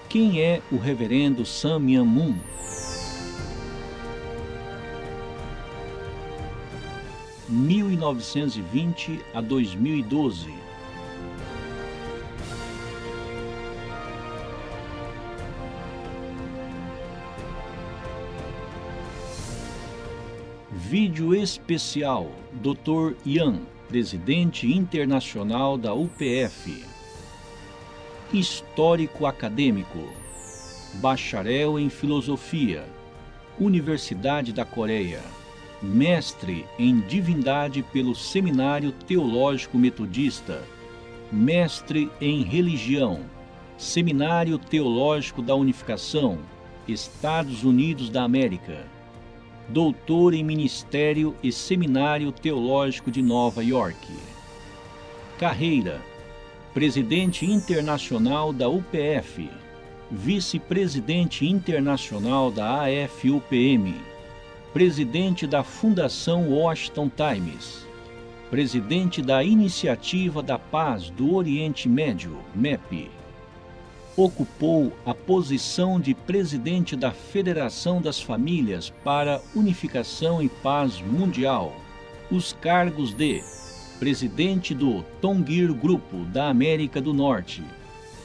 Quem é o reverendo Sun Myung Moon? De 1920 a 2012. Vídeo especial, Dr. Yan, presidente internacional da UPF. Histórico acadêmico, bacharel em filosofia, Universidade da Coreia, mestre em divindade pelo Seminário Teológico Metodista, mestre em religião, Seminário Teológico da Unificação, Estados Unidos da América, doutor em Ministério e Seminário Teológico de Nova York. Carreira: presidente internacional da UPF, vice-presidente internacional da AFUPM, presidente da Fundação Washington Times, presidente da Iniciativa da Paz do Oriente Médio, MEP. Ocupou a posição de presidente da Federação das Famílias para Unificação e Paz Mundial, os cargos de presidente do Tongir Grupo da América do Norte,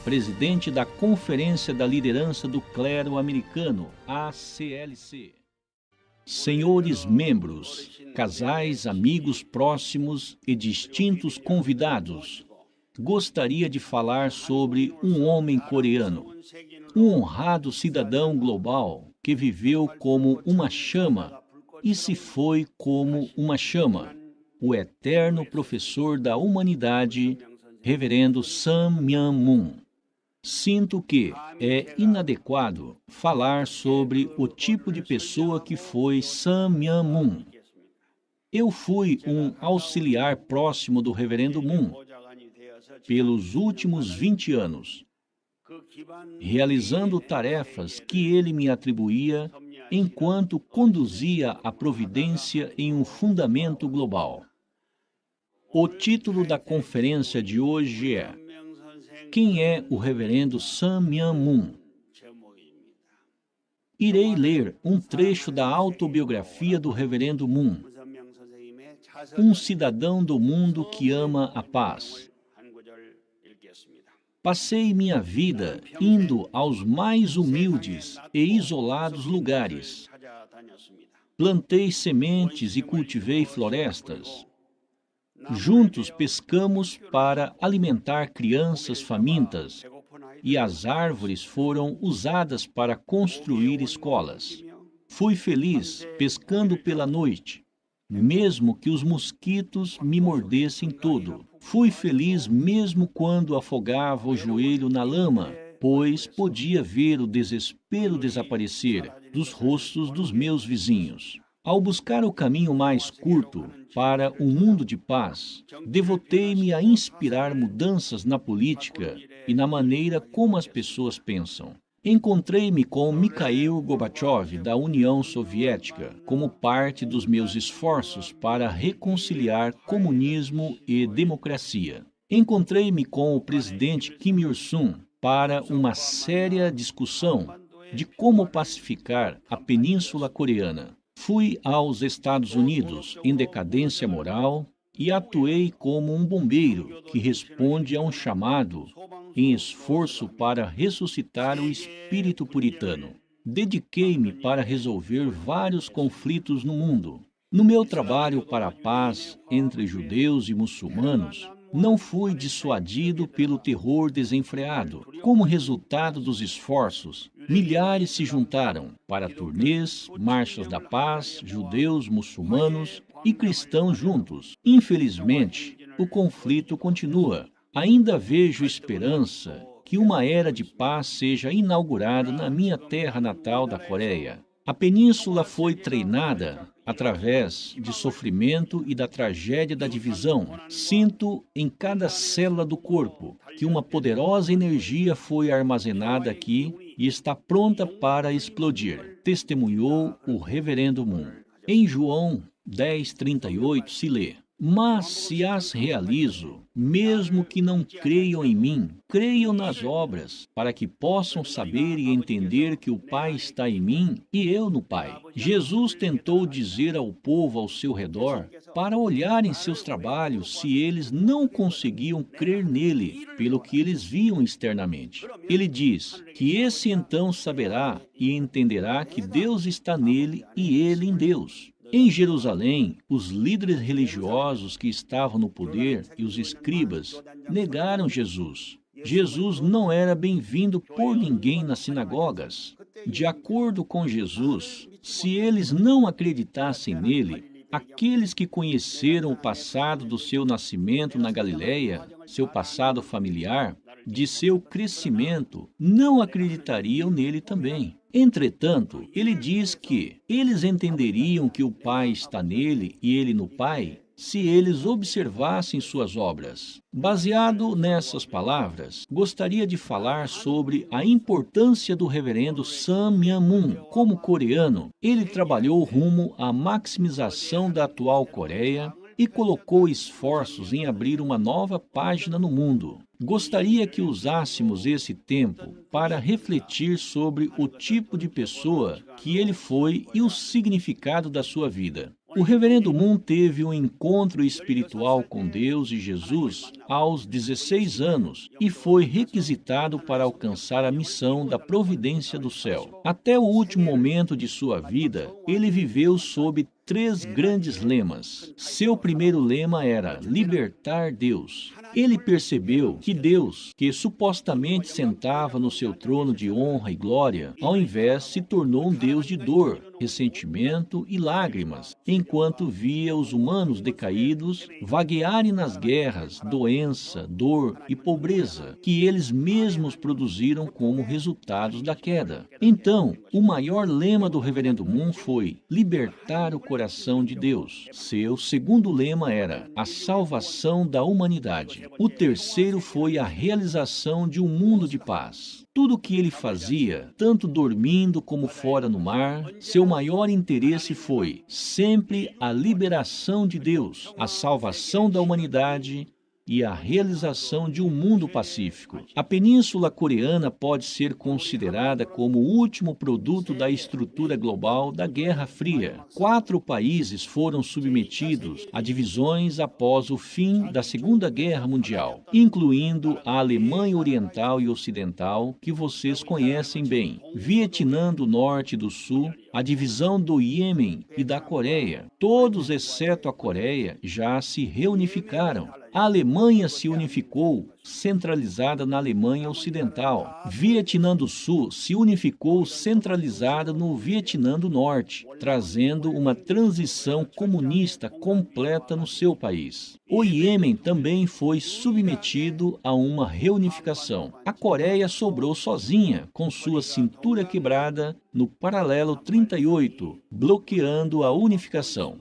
presidente da Conferência da Liderança do Clero Americano, ACLC. Senhores membros, casais, amigos próximos e distintos convidados, gostaria de falar sobre um homem coreano, um honrado cidadão global que viveu como uma chama e se foi como uma chama, o eterno professor da humanidade, reverendo Sun Myung Moon. Sinto que é inadequado falar sobre o tipo de pessoa que foi Sun Myung Moon. Eu fui um auxiliar próximo do reverendo Moon pelos últimos 20 anos, realizando tarefas que ele me atribuía enquanto conduzia a providência em um fundamento global. O título da conferência de hoje é: Quem é o reverendo Sun Myung Moon? Irei ler um trecho da autobiografia do reverendo Moon, um cidadão do mundo que ama a paz. Passei minha vida indo aos mais humildes e isolados lugares. Plantei sementes e cultivei florestas. Juntos pescamos para alimentar crianças famintas, e as árvores foram usadas para construir escolas. Fui feliz pescando pela noite, mesmo que os mosquitos me mordessem todo. Fui feliz mesmo quando afogava o joelho na lama, pois podia ver o desespero desaparecer dos rostos dos meus vizinhos. Ao buscar o caminho mais curto para um mundo de paz, devotei-me a inspirar mudanças na política e na maneira como as pessoas pensam. Encontrei-me com Mikhail Gorbachev, da União Soviética, como parte dos meus esforços para reconciliar comunismo e democracia. Encontrei-me com o presidente Kim Il-sung para uma séria discussão de como pacificar a Península Coreana. Fui aos Estados Unidos em decadência moral e atuei como um bombeiro que responde a um chamado em esforço para ressuscitar o espírito puritano. Dediquei-me para resolver vários conflitos no mundo. No meu trabalho para a paz entre judeus e muçulmanos, não fui dissuadido pelo terror desenfreado. Como resultado dos esforços, milhares se juntaram para turnês, marchas da paz, judeus, muçulmanos e cristãos juntos. Infelizmente, o conflito continua. Ainda vejo esperança que uma era de paz seja inaugurada na minha terra natal da Coreia. A península foi treinada através de sofrimento e da tragédia da divisão. Sinto em cada célula do corpo que uma poderosa energia foi armazenada aqui e está pronta para explodir, testemunhou o reverendo Moon. Em João 10:38 se lê: Mas se as realizo, mesmo que não creiam em mim, creiam nas obras, para que possam saber e entender que o Pai está em mim e eu no Pai. Jesus tentou dizer ao povo ao seu redor para olharem seus trabalhos se eles não conseguiam crer nele pelo que eles viam externamente. Ele diz que esse então saberá e entenderá que Deus está nele e ele em Deus. Em Jerusalém, os líderes religiosos que estavam no poder e os escribas negaram Jesus. Jesus não era bem-vindo por ninguém nas sinagogas. De acordo com Jesus, se eles não acreditassem nele, aqueles que conheceram o passado do seu nascimento na Galiléia, seu passado familiar, de seu crescimento, não acreditariam nele também. Entretanto, ele diz que eles entenderiam que o Pai está nele e ele no Pai, se eles observassem suas obras. Baseado nessas palavras, gostaria de falar sobre a importância do reverendo Sun Myung Moon. Como coreano, ele trabalhou rumo à maximização da atual Coreia e colocou esforços em abrir uma nova página no mundo. Gostaria que usássemos esse tempo para refletir sobre o tipo de pessoa que ele foi e o significado da sua vida. O reverendo Moon teve um encontro espiritual com Deus e Jesus aos 16 anos e foi requisitado para alcançar a missão da providência do céu. Até o último momento de sua vida, ele viveu sob 3 grandes lemas. Seu primeiro lema era libertar Deus. Ele percebeu que Deus, que supostamente sentava no seu trono de honra e glória, ao invés se tornou um Deus de dor, ressentimento e lágrimas, enquanto via os humanos decaídos vaguearem nas guerras, doença, dor e pobreza, que eles mesmos produziram como resultados da queda. Então, o maior lema do reverendo Moon foi libertar o coração de Deus. Seu segundo lema era a salvação da humanidade. O terceiro foi a realização de um mundo de paz. Tudo o que ele fazia, tanto dormindo como fora no mar, seu maior interesse foi sempre a liberação de Deus, a salvação da humanidade e a realização de um mundo pacífico. A Península Coreana pode ser considerada como o último produto da estrutura global da Guerra Fria. 4 países foram submetidos a divisões após o fim da Segunda Guerra Mundial, incluindo a Alemanha Oriental e Ocidental, que vocês conhecem bem, Vietnã do Norte e do Sul, a divisão do Iêmen e da Coreia. Todos, exceto a Coreia, já se reunificaram. A Alemanha se unificou, centralizada na Alemanha Ocidental. Vietnã do Sul se unificou, centralizada no Vietnã do Norte, trazendo uma transição comunista completa no seu país. O Iêmen também foi submetido a uma reunificação. A Coreia sobrou sozinha, com sua cintura quebrada no paralelo 38, bloqueando a unificação.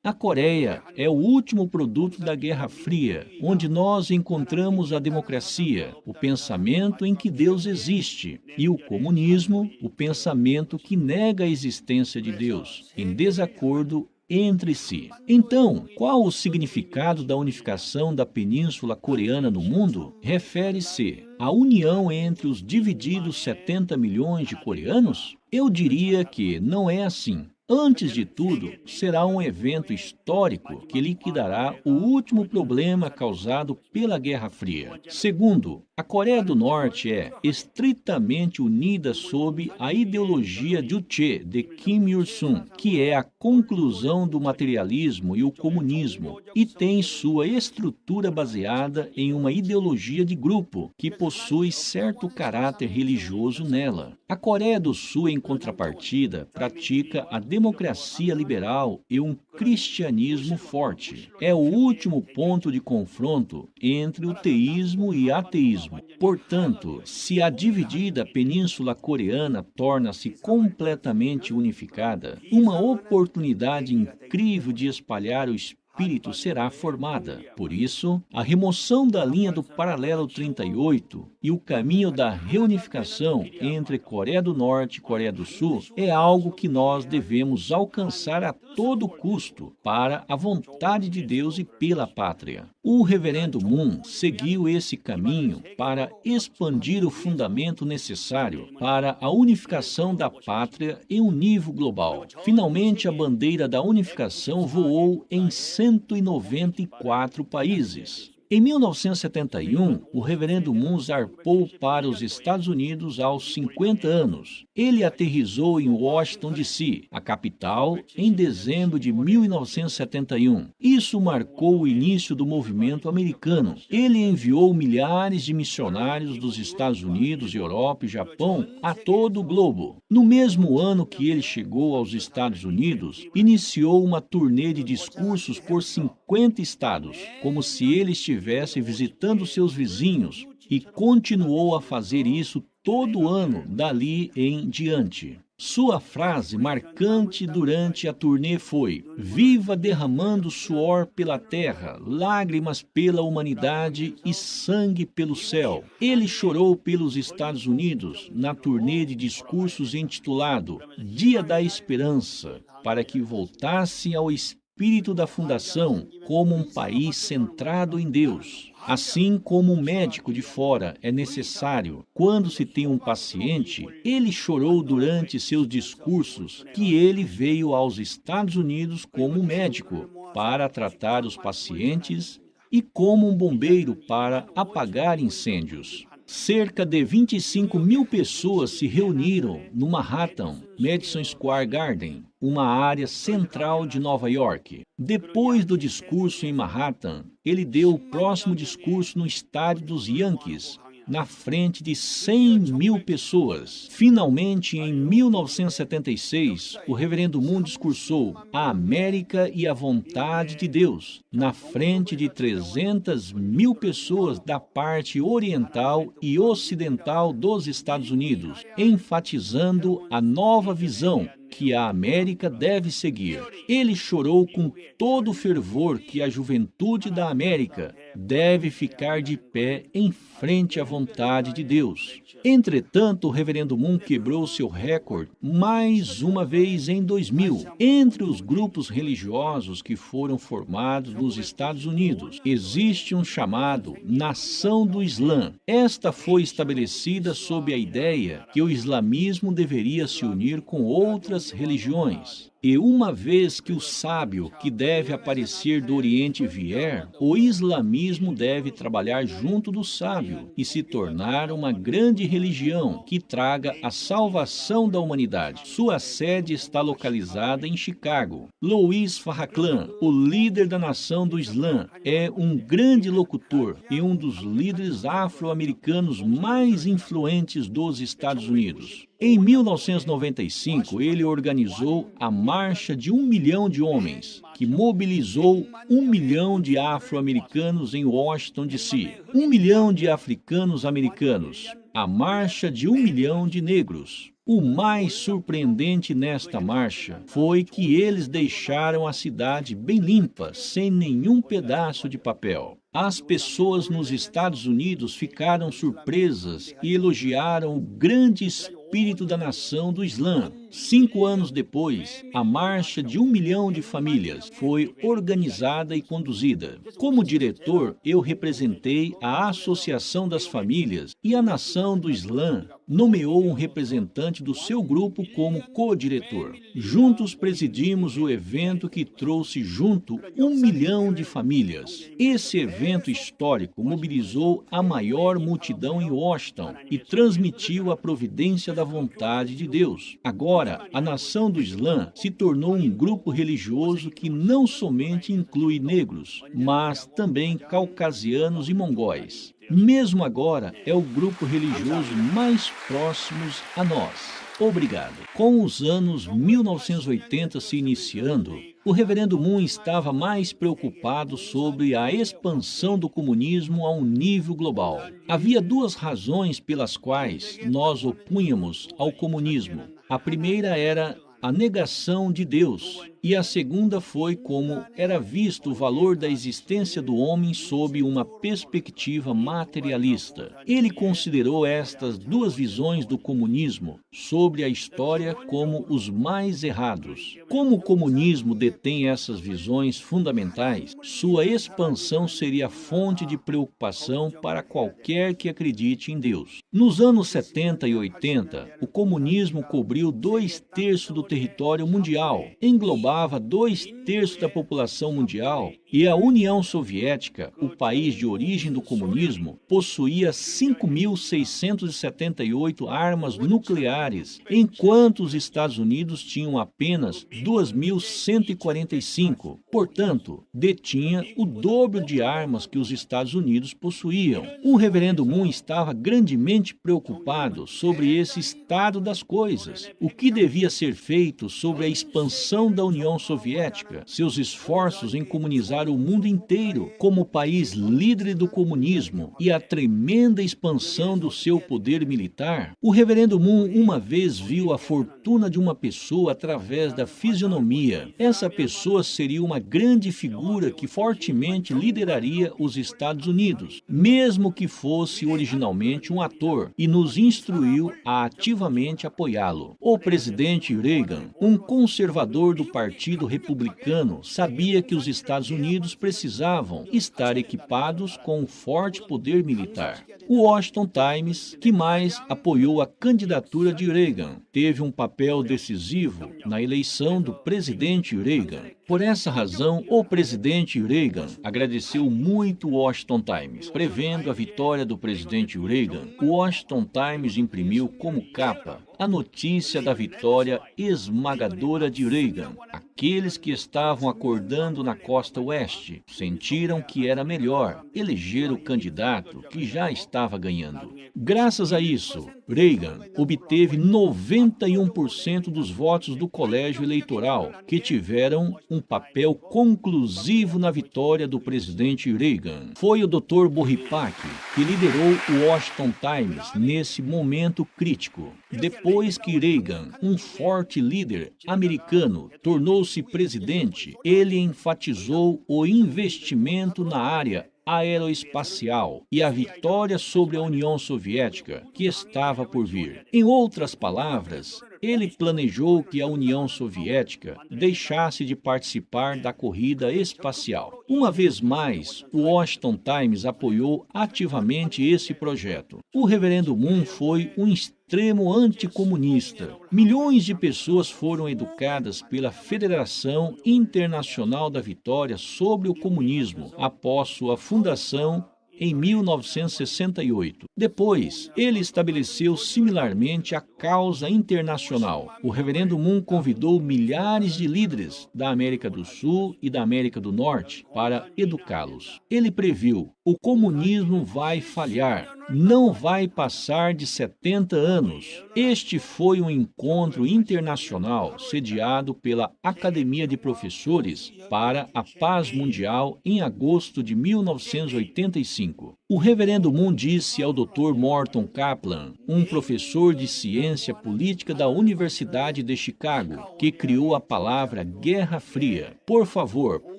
A Coreia é o último produto da Guerra Fria, onde nós encontramos a democracia, o pensamento em que Deus existe, e o comunismo, o pensamento que nega a existência de Deus, em desacordo entre si. Então, qual o significado da unificação da Península Coreana no mundo? Refere-se à união entre os divididos 70 milhões de coreanos? Eu diria que não é assim. Antes de tudo, será um evento histórico que liquidará o último problema causado pela Guerra Fria. Segundo, a Coreia do Norte é estritamente unida sob a ideologia Juche de Kim Il-sung, que é a conclusão do materialismo e o comunismo, e tem sua estrutura baseada em uma ideologia de grupo que possui certo caráter religioso nela. A Coreia do Sul, em contrapartida, pratica a democracia liberal e um cristianismo forte. É o último ponto de confronto entre o teísmo e ateísmo. Portanto, se a dividida Península Coreana torna-se completamente unificada, uma oportunidade incrível de espalhar o espírito espírito será formada. Por isso, a remoção da linha do paralelo 38 e o caminho da reunificação entre Coreia do Norte e Coreia do Sul é algo que nós devemos alcançar a todo custo para a vontade de Deus e pela pátria. O reverendo Moon seguiu esse caminho para expandir o fundamento necessário para a unificação da pátria em um nível global. Finalmente, a bandeira da unificação voou em 194 países. Em 1971, o reverendo Moon zarpou para os Estados Unidos aos 50 anos. Ele aterrissou em Washington, D.C., a capital, em dezembro de 1971. Isso marcou o início do movimento americano. Ele enviou milhares de missionários dos Estados Unidos, Europa e Japão a todo o globo. No mesmo ano que ele chegou aos Estados Unidos, iniciou uma turnê de discursos por 50 estados, como se ele estivesse visitando seus vizinhos, e continuou a fazer isso todo ano dali em diante. Sua frase marcante durante a turnê foi: "Viva derramando suor pela terra, lágrimas pela humanidade e sangue pelo céu." Ele chorou pelos Estados Unidos na turnê de discursos intitulado Dia da Esperança, para que voltasse ao espírito da fundação como um país centrado em Deus. Assim como um médico de fora é necessário quando se tem um paciente, ele chorou durante seus discursos que ele veio aos Estados Unidos como médico para tratar os pacientes e como um bombeiro para apagar incêndios. Cerca de 25 mil pessoas se reuniram no Manhattan, Madison Square Garden, uma área central de Nova York. Depois do discurso em Manhattan, ele deu o próximo discurso no estádio dos Yankees, na frente de 100 mil pessoas. Finalmente, em 1976, o reverendo Moon discursou a América e a vontade de Deus, na frente de 300 mil pessoas da parte oriental e ocidental dos Estados Unidos, enfatizando a nova visão que a América deve seguir. Ele chorou com todo o fervor que a juventude da América deve ficar de pé em frente à vontade de Deus. Entretanto, o reverendo Moon quebrou seu recorde mais uma vez em 2000. Entre os grupos religiosos que foram formados nos Estados Unidos, existe um chamado Nação do Islã. Esta foi estabelecida sob a ideia que o islamismo deveria se unir com outras religiões. E uma vez que o sábio que deve aparecer do Oriente vier, o islamismo deve trabalhar junto do sábio e se tornar uma grande religião que traga a salvação da humanidade. Sua sede está localizada em Chicago. Louis Farrakhan, o líder da nação do Islã, é um grande locutor e um dos líderes afro-americanos mais influentes dos Estados Unidos. Em 1995, ele organizou a Marcha de 1 milhão de homens, que mobilizou 1 milhão de afro-americanos em Washington, D.C., 1 milhão de africanos americanos, a Marcha de 1 milhão de negros. O mais surpreendente nesta marcha foi que eles deixaram a cidade bem limpa, sem nenhum pedaço de papel. As pessoas nos Estados Unidos ficaram surpresas e elogiaram o grande espírito da nação do Islã. 5 anos depois, a Marcha de 1 milhão de famílias foi organizada e conduzida. Como diretor, eu representei a Associação das Famílias e a Nação do Islã nomeou um representante do seu grupo como co-diretor. Juntos presidimos o evento que trouxe junto 1 milhão de famílias. Esse evento histórico mobilizou a maior multidão em Washington e transmitiu a providência da vontade de Deus. Agora, a Nação do Islã se tornou um grupo religioso que não somente inclui negros, mas também caucasianos e mongóis. Mesmo agora, é o grupo religioso mais próximo a nós. Obrigado. Com os anos 1980 se iniciando, o reverendo Moon estava mais preocupado sobre a expansão do comunismo a um nível global. Havia 2 razões pelas quais nós opunhamos ao comunismo. A primeira era a negação de Deus e a segunda foi como era visto o valor da existência do homem sob uma perspectiva materialista. Ele considerou estas duas visões do comunismo sobre a história como os mais errados. Como o comunismo detém essas visões fundamentais, sua expansão seria fonte de preocupação para qualquer que acredite em Deus. Nos anos 70 e 80, o comunismo cobriu 2/3 do território mundial, englobava 2/3 da população mundial, e a União Soviética, o país de origem do comunismo, possuía 5.678 armas nucleares, enquanto os Estados Unidos tinham apenas 2.145. Portanto, detinha o dobro de armas que os Estados Unidos possuíam. O reverendo Moon estava grandemente preocupado sobre esse estado das coisas. O que devia ser feito sobre a expansão da União Soviética, seus esforços em comunizar o mundo inteiro como país líder do comunismo e a tremenda expansão do seu poder militar? O reverendo Moon uma vez viu a fortuna de uma pessoa através da fisionomia. Essa pessoa seria uma grande figura que fortemente lideraria os Estados Unidos, mesmo que fosse originalmente um ator, e nos instruiu a ativamente apoiá-lo. O presidente Reagan, um conservador do Partido Republicano, sabia que os Estados Unidos precisavam estar equipados com um forte poder militar. O Washington Times, que mais apoiou a candidatura de Reagan, teve um papel decisivo na eleição do presidente Reagan. Por essa razão, o presidente Reagan agradeceu muito o Washington Times. Prevendo a vitória do presidente Reagan, o Washington Times imprimiu como capa a notícia da vitória esmagadora de Reagan. Aqueles que estavam acordando na costa oeste sentiram que era melhor eleger o candidato que já estava ganhando. Graças a isso, Reagan obteve 91% dos votos do colégio eleitoral, que tiveram um papel conclusivo na vitória do presidente Reagan. Foi o Dr. Boripac que liderou o Washington Times nesse momento crítico. Depois que Reagan, um forte líder americano, tornou-se presidente, ele enfatizou o investimento na área aeroespacial e a vitória sobre a União Soviética que estava por vir. Em outras palavras, ele planejou que a União Soviética deixasse de participar da corrida espacial. Uma vez mais, o Washington Times apoiou ativamente esse projeto. O reverendo Moon foi um extremo anticomunista. Milhões de pessoas foram educadas pela Federação Internacional da Vitória sobre o Comunismo após sua fundação em 1968. Depois, ele estabeleceu similarmente a causa internacional. O reverendo Moon convidou milhares de líderes da América do Sul e da América do Norte para educá-los. Ele previu: o comunismo vai falhar, não vai passar de 70 anos. Este foi um encontro internacional sediado pela Academia de Professores para a Paz Mundial em agosto de 1985. O reverendo Moon disse ao Dr. Morton Kaplan, um professor de ciência política da Universidade de Chicago, que criou a palavra Guerra Fria: por favor,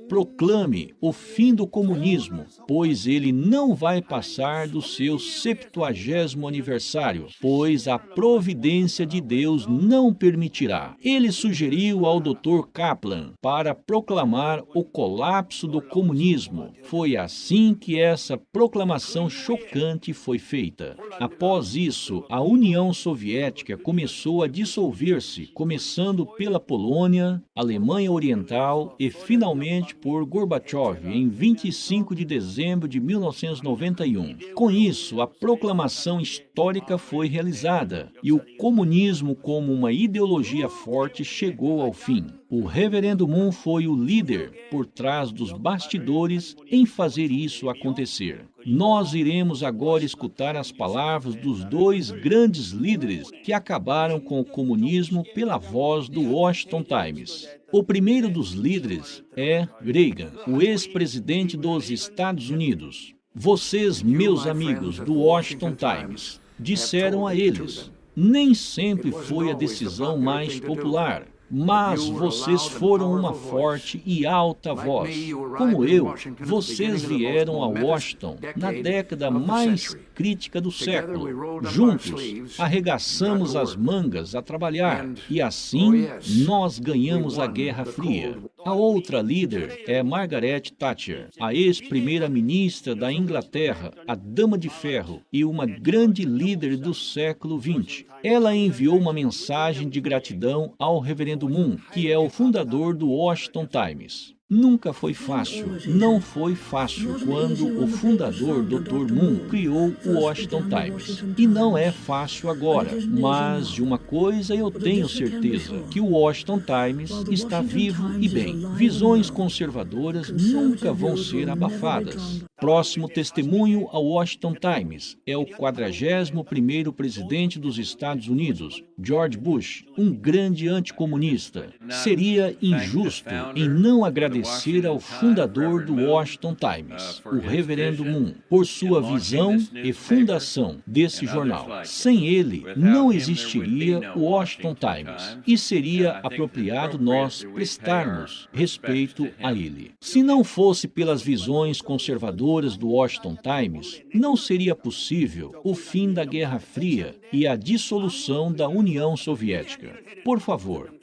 proclame o fim do comunismo, pois ele não vai passar do seu 70º aniversário, pois a providência de Deus não permitirá. Ele sugeriu ao Dr. Kaplan para proclamar o colapso do comunismo. Foi assim que essa proclamação chocante foi feita. Após isso, a União Soviética começou a dissolver-se, começando pela Polônia, Alemanha Oriental e, finalmente, por Gorbachev em 25 de dezembro de 1991. Com isso, a proclamação histórica foi realizada e o comunismo, como uma ideologia forte, chegou ao fim. O reverendo Moon foi o líder por trás dos bastidores em fazer isso acontecer. Nós iremos agora escutar as palavras dos dois grandes líderes que acabaram com o comunismo pela voz do Washington Times. O primeiro dos líderes é Reagan, o ex-presidente dos Estados Unidos. Vocês, meus amigos do Washington Times, disseram a eles: nem sempre foi a decisão mais popular. Mas vocês foram uma forte e alta voz. Como eu, vocês vieram a Washington na década mais crítica do século. Juntos, arregaçamos as mangas a trabalhar e assim nós ganhamos a Guerra Fria. A outra líder é Margaret Thatcher, a ex-primeira-ministra da Inglaterra, a Dama de Ferro e uma grande líder do século XX. Ela enviou uma mensagem de gratidão ao Reverendo Moon, que é o fundador do Washington Times. Nunca foi fácil, não foi fácil quando o fundador, Dr. Moon, criou o Washington Times. E não é fácil agora, mas de uma coisa eu tenho certeza, que o Washington Times está vivo e bem. Visões conservadoras nunca vão ser abafadas. Próximo testemunho ao Washington Times é o 41º presidente dos Estados Unidos, George Bush, um grande anticomunista. Seria injusto em não agradecer ao fundador do Washington Times, o Reverendo Moon, por sua visão e fundação desse jornal. Sem ele, não existiria o Washington Times e seria apropriado nós prestarmos respeito a ele. Se não fosse pelas visões conservadoras do Washington Times, não seria possível o fim da Guerra Fria e a dissolução da União Soviética. Por favor,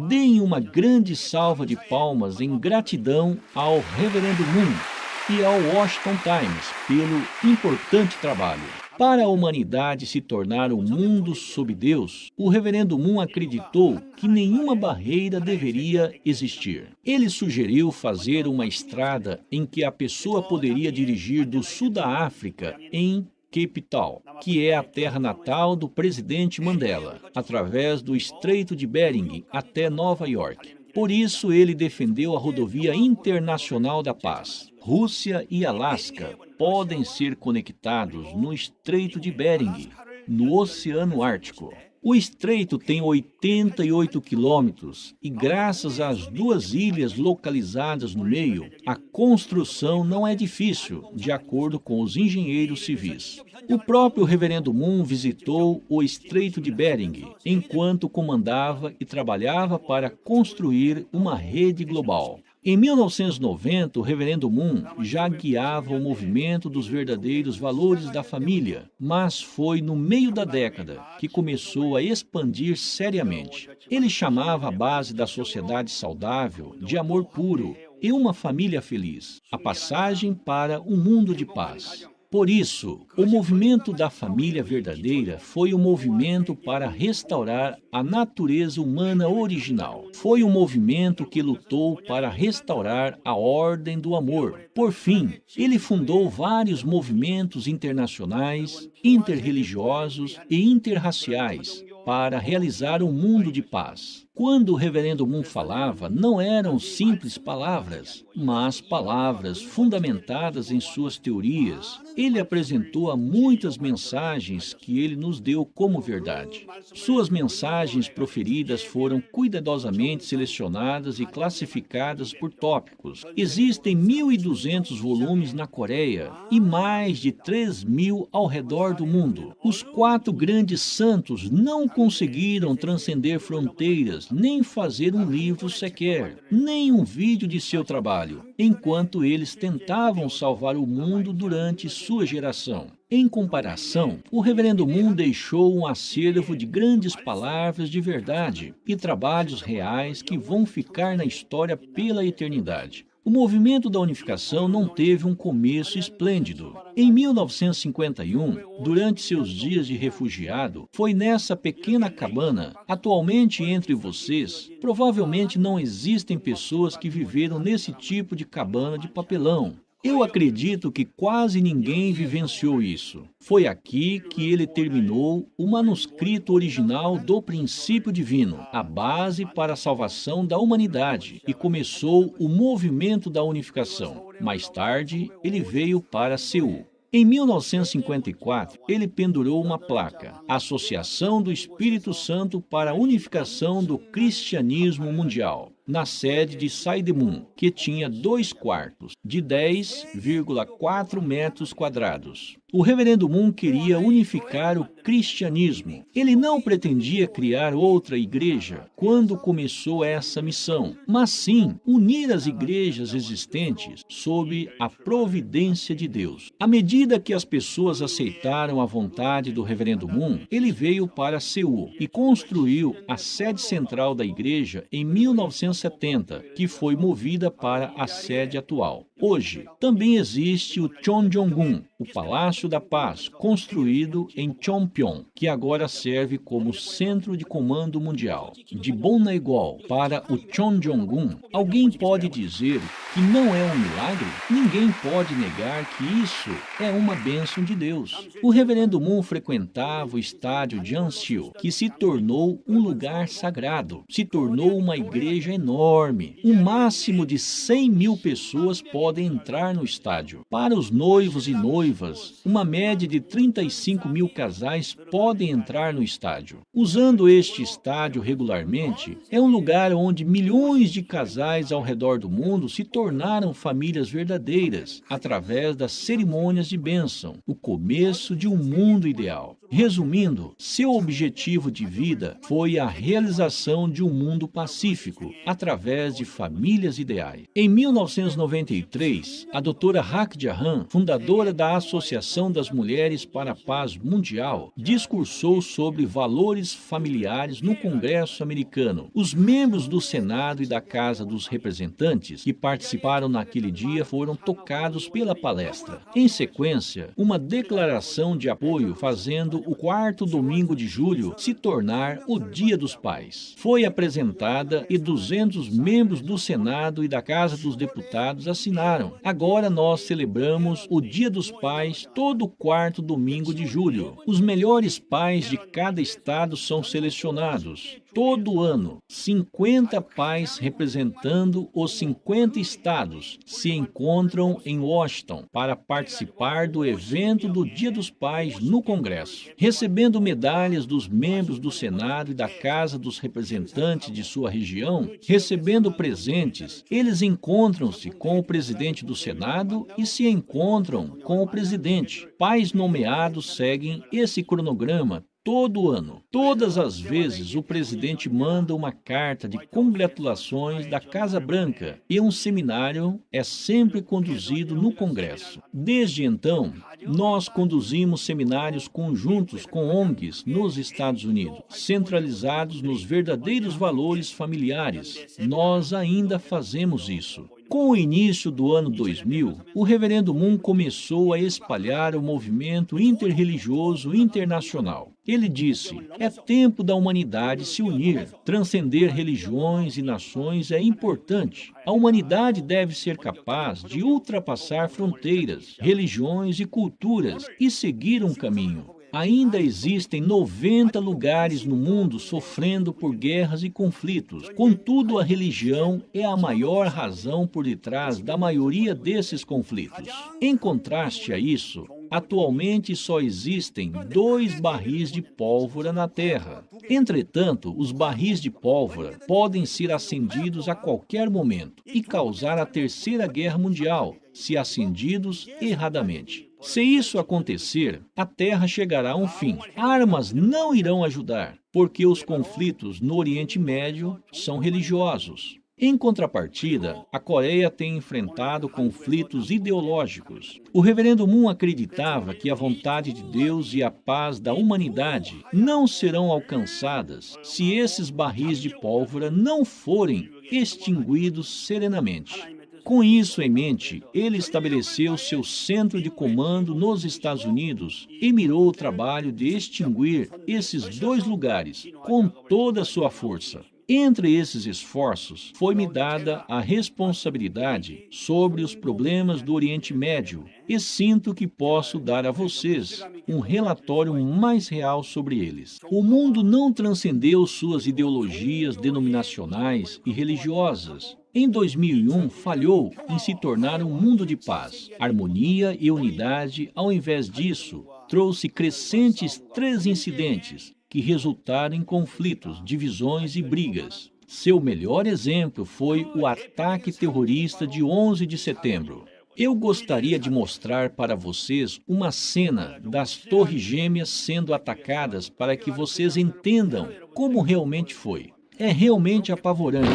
deem uma grande salva de palmas em gratidão ao Reverendo Moon e ao Washington Times pelo importante trabalho. Para a humanidade se tornar um mundo sob Deus, o Reverendo Moon acreditou que nenhuma barreira deveria existir. Ele sugeriu fazer uma estrada em que a pessoa poderia dirigir do sul da África em Cape Town, que é a terra natal do presidente Mandela, através do Estreito de Bering até Nova York. Por isso, ele defendeu a rodovia internacional da paz. Rússia e Alasca podem ser conectados no Estreito de Bering, no Oceano Ártico. O estreito tem 88 quilômetros e, graças às duas ilhas localizadas no meio, a construção não é difícil, de acordo com os engenheiros civis. O próprio Reverendo Moon visitou o Estreito de Bering enquanto comandava e trabalhava para construir uma rede global. Em 1990, o Reverendo Moon já guiava o movimento dos verdadeiros valores da família, mas foi no meio da década que começou a expandir seriamente. Ele chamava a base da sociedade saudável de amor puro e uma família feliz, a passagem para um mundo de paz. Por isso, o movimento da família verdadeira foi um movimento para restaurar a natureza humana original. Foi um movimento que lutou para restaurar a ordem do amor. Por fim, ele fundou vários movimentos internacionais, interreligiosos e interraciais para realizar um mundo de paz. Quando o Reverendo Moon falava, não eram simples palavras, mas palavras fundamentadas em suas teorias. Ele apresentou muitas mensagens que ele nos deu como verdade. Suas mensagens proferidas foram cuidadosamente selecionadas e classificadas por tópicos. Existem 1.200 volumes na Coreia e mais de 3.000 ao redor do mundo. Os 4 grandes santos não conseguiram transcender fronteiras, nem fazer um livro sequer, nem um vídeo de seu trabalho, enquanto eles tentavam salvar o mundo durante sua geração. Em comparação, o Reverendo Moon deixou um acervo de grandes palavras de verdade e trabalhos reais que vão ficar na história pela eternidade. O movimento da unificação não teve um começo esplêndido. Em 1951, durante seus dias de refugiado, foi nessa pequena cabana, atualmente entre vocês, provavelmente não existem pessoas que viveram nesse tipo de cabana de papelão. Eu acredito que quase ninguém vivenciou isso. Foi aqui que ele terminou o manuscrito original do princípio divino, a base para a salvação da humanidade, e começou o movimento da unificação. Mais tarde, ele veio para Seul. Em 1954, ele pendurou uma placa, Associação do Espírito Santo para a Unificação do Cristianismo Mundial. na sede de Saidemun, que tinha 2 quartos, de 10,4 metros quadrados. O reverendo Moon queria unificar o cristianismo. Ele não pretendia criar outra igreja quando começou essa missão, mas sim unir as igrejas existentes sob a providência de Deus. À medida que as pessoas aceitaram a vontade do reverendo Moon, ele veio para Seul e construiu a sede central da igreja em 1970, que foi movida para a sede atual. Hoje, também existe o Cheonjong-gun, o Palácio da Paz, construído em Cheonpyeong, que agora serve como centro de comando mundial. De Bonnaegwol para o Cheonjong-gun, alguém pode dizer que não é um milagre? Ninguém pode negar que isso é uma bênção de Deus. O reverendo Moon frequentava o estádio de Ansil, que se tornou um lugar sagrado, se tornou uma igreja enorme. Um máximo de 100 mil pessoas podem entrar no estádio. Para os noivos e noivas, uma média de 35 mil casais podem entrar no estádio. Usando este estádio regularmente, é um lugar onde milhões de casais ao redor do mundo se tornaram famílias verdadeiras, através das cerimônias de bênção, o começo de um mundo ideal. Resumindo, seu objetivo de vida foi a realização de um mundo pacífico, através de famílias ideais. Em 1993, a doutora Hak Ja-han, fundadora da Associação das Mulheres para a Paz Mundial, discursou sobre valores familiares no Congresso americano. Os membros do Senado e da Casa dos Representantes que participaram naquele dia foram tocados pela palestra. Em sequência, uma declaração de apoio fazendo o 4º domingo de julho se tornar o Dia dos Pais. Foi apresentada e 200 membros do Senado e da Casa dos Deputados assinaram. Agora nós celebramos o Dia dos Pais todo o 4º domingo de julho. Os melhores pais de cada estado são selecionados. Todo ano, 50 pais representando os 50 estados se encontram em Washington para participar do evento do Dia dos Pais no Congresso. Recebendo medalhas dos membros do Senado e da Casa dos Representantes de sua região, recebendo presentes, eles encontram-se com o presidente do Senado e se encontram com o presidente. Pais nomeados seguem esse cronograma todo ano. Todas as vezes, o presidente manda uma carta de congratulações da Casa Branca e um seminário é sempre conduzido no Congresso. Desde então, nós conduzimos seminários conjuntos com ONGs nos Estados Unidos, centralizados nos verdadeiros valores familiares. Nós ainda fazemos isso. Com o início do ano 2000, o reverendo Moon começou a espalhar o movimento interreligioso internacional. Ele disse: é tempo da humanidade se unir. Transcender religiões e nações é importante. A humanidade deve ser capaz de ultrapassar fronteiras, religiões e culturas e seguir um caminho. Ainda existem 90 lugares no mundo sofrendo por guerras e conflitos. Contudo, a religião é a maior razão por detrás da maioria desses conflitos. Em contraste a isso, atualmente só existem 2 barris de pólvora na Terra. Entretanto, os barris de pólvora podem ser acendidos a qualquer momento e causar a Terceira Guerra Mundial, se acendidos erradamente. Se isso acontecer, a Terra chegará a um fim. Armas não irão ajudar, porque os conflitos no Oriente Médio são religiosos. Em contrapartida, a Coreia tem enfrentado conflitos ideológicos. O reverendo Moon acreditava que a vontade de Deus e a paz da humanidade não serão alcançadas se esses barris de pólvora não forem extinguidos serenamente. Com isso em mente, ele estabeleceu seu centro de comando nos Estados Unidos e mirou o trabalho de extinguir esses 2 lugares com toda a sua força. Entre esses esforços, foi-me dada a responsabilidade sobre os problemas do Oriente Médio e sinto que posso dar a vocês um relatório mais real sobre eles. O mundo não transcendeu suas ideologias denominacionais e religiosas. Em 2001, falhou em se tornar um mundo de paz, harmonia e unidade. Ao invés disso, trouxe crescentes 3 incidentes que resultaram em conflitos, divisões e brigas. Seu melhor exemplo foi o ataque terrorista de 11 de setembro. Eu gostaria de mostrar para vocês uma cena das Torres Gêmeas sendo atacadas para que vocês entendam como realmente foi. É realmente apavorante.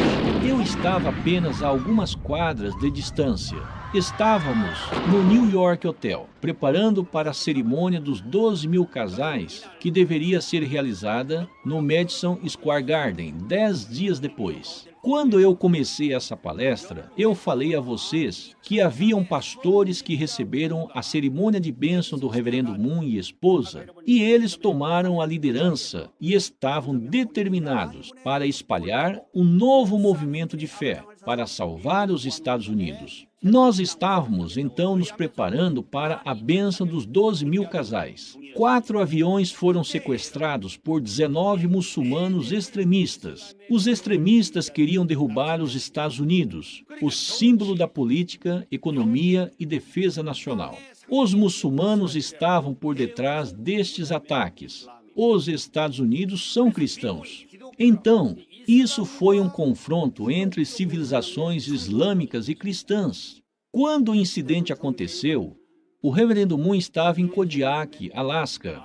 Eu estava apenas a algumas quadras de distância. Estávamos no New York Hotel, preparando para a cerimônia dos 12 mil casais, que deveria ser realizada no Madison Square Garden 10 dias depois. Quando eu comecei essa palestra, eu falei a vocês que haviam pastores que receberam a cerimônia de bênção do reverendo Moon e esposa, e eles tomaram a liderança e estavam determinados para espalhar um novo movimento de fé para salvar os Estados Unidos. Nós estávamos, então, nos preparando para a bênção dos 12 mil casais. 4 aviões foram sequestrados por 19 muçulmanos extremistas. Os extremistas queriam derrubar os Estados Unidos, o símbolo da política, economia e defesa nacional. Os muçulmanos estavam por detrás destes ataques. Os Estados Unidos são cristãos. Então, isso foi um confronto entre civilizações islâmicas e cristãs. Quando o incidente aconteceu, o reverendo Moon estava em Kodiak, Alasca.